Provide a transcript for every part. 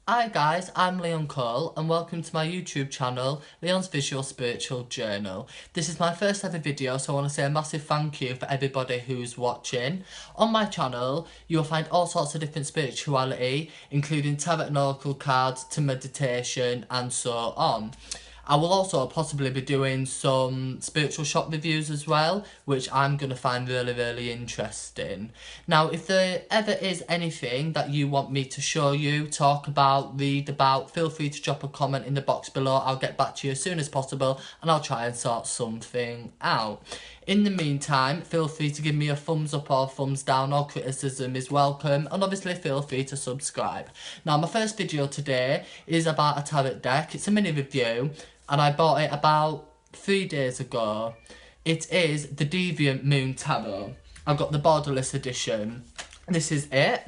Hi guys, I'm Leon Cole and welcome to my YouTube channel, Leon's Visual Spiritual Journal. This is my first ever video, so I want to say a massive thank you for everybody who's watching. On my channel, you'll find all sorts of different spirituality, including tarot and oracle cards to meditation and so on. I will also possibly be doing some spiritual shop reviews as well, which I'm going to find really interesting. Now, if there ever is anything that you want me to show you, talk about, read about, feel free to drop a comment in the box below. I'll get back to you as soon as possible and I'll try and sort something out. In the meantime, feel free to give me a thumbs up or thumbs down, or criticism is welcome, and obviously feel free to subscribe. Now, my first video today is about a tarot deck. It's a mini review and I bought it about 3 days ago. It is the Deviant Moon Tarot. I've got the borderless edition. This is it.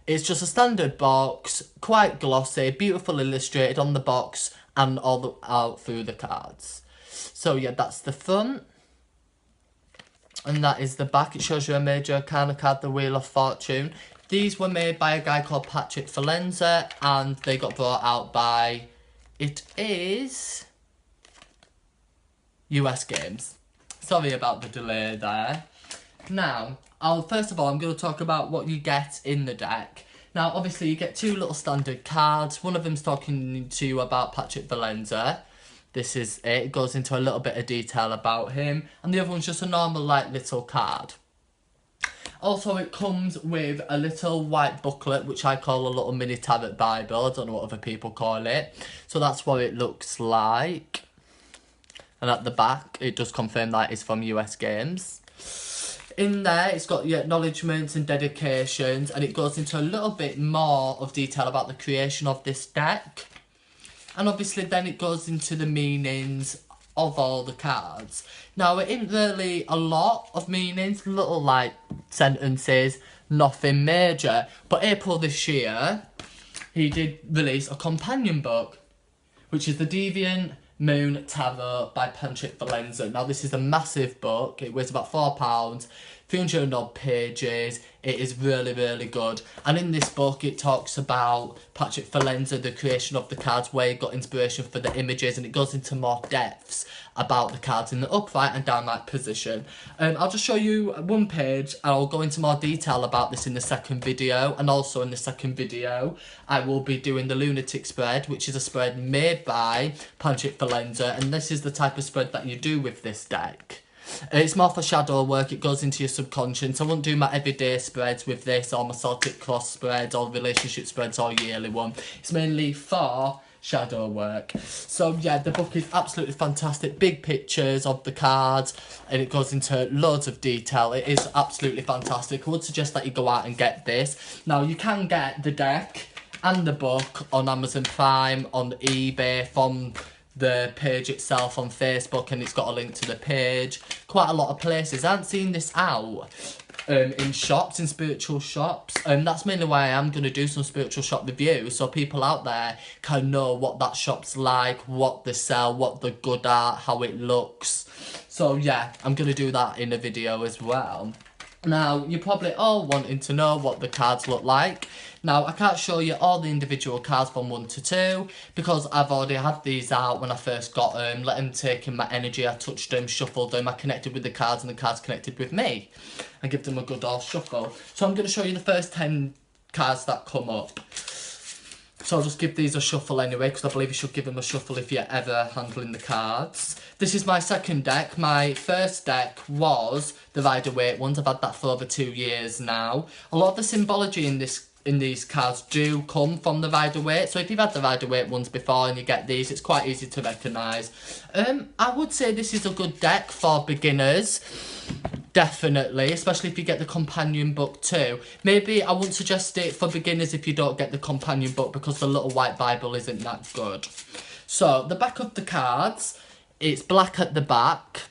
It's just a standard box, quite glossy, beautiful illustrated on the box and all out through the cards. So yeah, that's the front. And that is the back. It shows you a major arcana card, the Wheel of Fortune. These were made by a guy called Patrick Valenza and they got brought out by, it is US Games. Sorry about the delay there. Now, first of all, I'm going to talk about what you get in the deck. Now, obviously, you get 2 little standard cards. One of them's talking to you about Patrick Valenza. This is it. It goes into a little bit of detail about him. And the other one's just a normal, little card. Also, it comes with a little white booklet, which I call a little mini tarot Bible. I don't know what other people call it. So that's what it looks like. And at the back, it does confirm that it's from US Games. In there, it's got your acknowledgements and dedications, and it goes into a little bit more of detail about the creation of this deck. And obviously then it goes into the meanings of all the cards. Now, it isn't really a lot of meanings, little sentences, nothing major. But April this year, he did release a companion book, which is the Deviant Moon Tarot by Patrick Valenza. Now, this is a massive book. It weighs about £4, 300 odd pages. It is really good. And in this book, it talks about Patrick Valenza, the creation of the cards, where he got inspiration for the images, and it goes into more depths about the cards in the upright and downright position. I'll just show you one page, and I'll go into more detail about this in the second video. And also in the second video, I will be doing the Lunatic spread, which is a spread made by Patrick Valenza, and this is the type of spread that you do with this deck. It's more for shadow work. It goes into your subconscious. I won't do my everyday spreads with this, or my Celtic cross spreads, or relationship spreads, or yearly one. It's mainly for shadow work. So yeah, the book is absolutely fantastic. Big pictures of the cards, and it goes into loads of detail. It is absolutely fantastic. I would suggest that you go out and get this. Now, you can get the deck and the book on Amazon Prime, on eBay, from the page itself on Facebook, and it's got a link to the page. Quite a lot of places. I haven't seen this out in shops, in spiritual shops. That's mainly why I am going to do some spiritual shop reviews, so people out there can know what that shop's like, what they sell, what they're good at, how it looks. So yeah, I'm going to do that in a video as well. Now, you're probably all wanting to know what the cards look like. Now, I can't show you all the individual cards from 1 to 2 because I've already had these out when I first got them, let them take in my energy. I touched them, shuffled them, I connected with the cards, and the cards connected with me. I give them a good old shuffle. So I'm going to show you the first 10 cards that come up. So I'll just give these a shuffle anyway, because I believe you should give them a shuffle if you're ever handling the cards. This is my second deck. My first deck was the Rider-Waite ones. I've had that for over 2 years now. A lot of the symbology in these cards do come from the Rider-Waite. So if you've had the Rider-Waite ones before and you get these, it's quite easy to recognise. I would say this is a good deck for beginners. Definitely, especially if you get the companion book too. Maybe I wouldn't suggest it for beginners if you don't get the companion book, because the little white Bible isn't that good. So, the back of the cards, it's black at the back,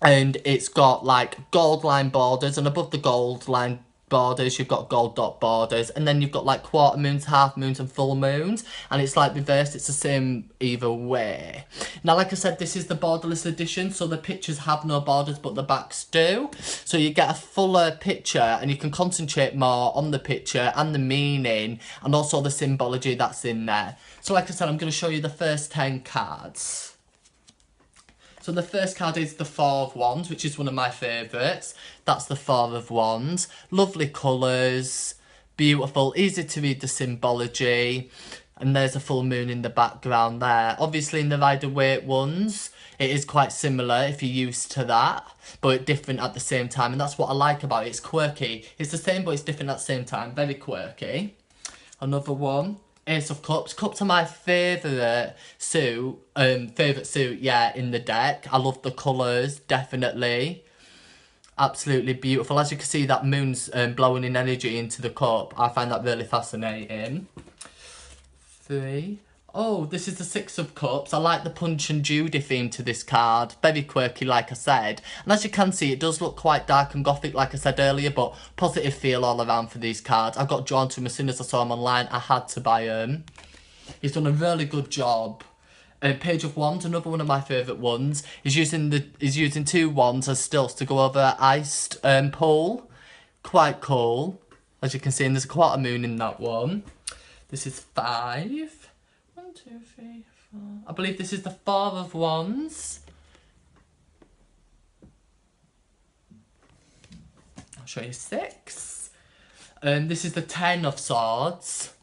and it's got gold line borders, and above the gold line borders, you've got gold dot borders, and then you've got like quarter moons, half moons and full moons, and it's like reversed, it's the same either way. Now like I said, this is the borderless edition, so the pictures have no borders but the backs do, so you get a fuller picture and you can concentrate more on the picture and the meaning and also the symbology that's in there. So like I said, I'm going to show you the first 10 cards. So the first card is the Four of Wands, which is one of my favourites. That's the Four of Wands. Lovely colours, beautiful, easy to read the symbology. And there's a full moon in the background there. Obviously in the Rider-Waite ones, it is quite similar if you're used to that, but different at the same time. And that's what I like about it. It's quirky. It's the same, but it's different at the same time. Very quirky. Another one. Ace of Cups. Cups are my favourite suit, in the deck. I love the colours, definitely. Absolutely beautiful. As you can see, that moon's blowing in energy into the cup. I find that really fascinating. 3. Oh, this is the Six of Cups. I like the Punch and Judy theme to this card. Very quirky, like I said. And as you can see, it does look quite dark and gothic, like I said earlier, but positive feel all around for these cards. I got drawn to them as soon as I saw them online. I had to buy them. He's done a really good job. Page of Wands, another one of my favourite ones. He's using 2 wands as stilts to go over an iced pool. Quite cool. As you can see, and there's a quarter moon in that one. This is 5. 1, 2, 3, 4. I believe this is the Four of Wands. I'll show you 6. This is the 10 of Swords,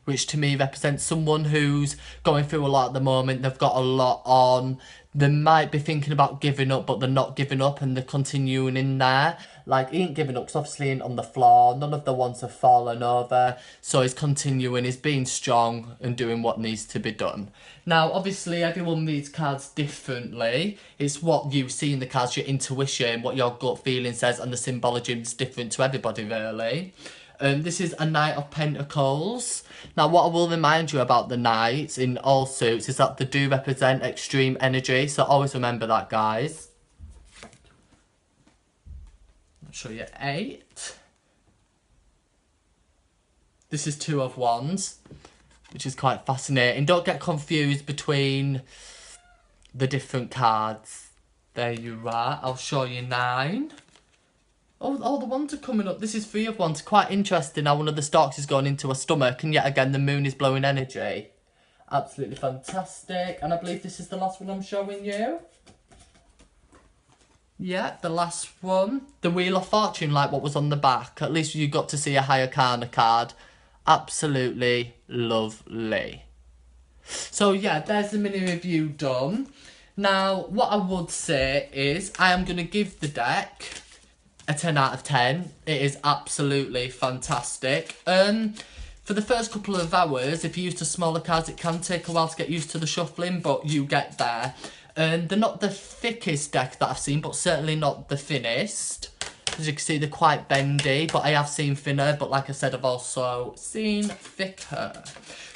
which to me represents someone who's going through a lot at the moment. They've got a lot on. They might be thinking about giving up, but they're not giving up and they're continuing in there. Like, he ain't giving up because obviously he ain't on the floor. None of the ones have fallen over. So he's continuing, he's being strong and doing what needs to be done. Now, obviously, everyone reads cards differently. It's what you see in the cards, your intuition, what your gut feeling says, and the symbology is different to everybody, really. This is a Knight of Pentacles. Now, what I will remind you about the Knights in all suits is that they do represent extreme energy. So always remember that, guys. I'll show you 8. This is 2 of Wands, which is quite fascinating. Don't get confused between the different cards. There you are. I'll show you 9. Oh, all the ones are coming up. This is 3 of Wands. Quite interesting how one of the stalks is going into a stomach and yet again the moon is blowing energy. Absolutely fantastic. And I believe this is the last one I'm showing you. Yeah, the last one. The Wheel of Fortune, like what was on the back. At least you got to see a High Arcana card. Absolutely lovely. So yeah, there's the mini review done. Now, what I would say is I am going to give the deck a 10 out of 10. It is absolutely fantastic. For the first couple of hours, if you use the smaller cards, it can take a while to get used to the shuffling, but you get there. They're not the thickest deck that I've seen, but certainly not the thinnest. As you can see, they're quite bendy, but I have seen thinner, but like I said, I've also seen thicker.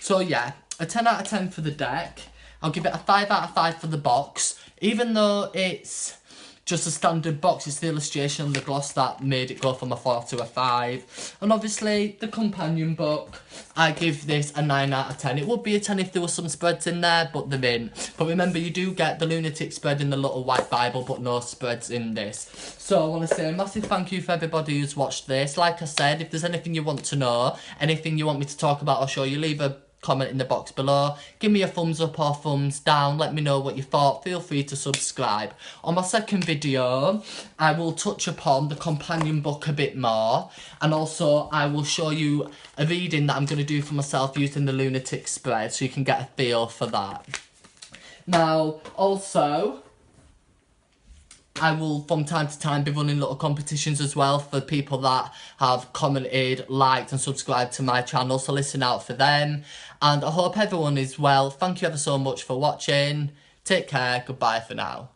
So yeah, a 10 out of 10 for the deck. I'll give it a 5 out of 5 for the box. Even though it's just a standard box, it's the illustration and the gloss that made it go from a 4 to a 5. And obviously, the companion book, I give this a 9 out of 10. It would be a 10 if there were some spreads in there, but they're in. But remember, you do get the lunatic spread in the little white Bible, but no spreads in this. So I want to say a massive thank you for everybody who's watched this. Like I said, if there's anything you want to know, anything you want me to talk about or show you, leave a comment in the box below. Give me a thumbs up or thumbs down. Let me know what you thought. Feel free to subscribe. On my second video, I will touch upon the companion book a bit more, and also I will show you a reading that I'm going to do for myself using the lunatic spread, so you can get a feel for that. Now, also, I will from time to time be running little competitions as well for people that have commented, liked and subscribed to my channel, so listen out for them. And I hope everyone is well. Thank you ever so much for watching. Take care. Goodbye for now.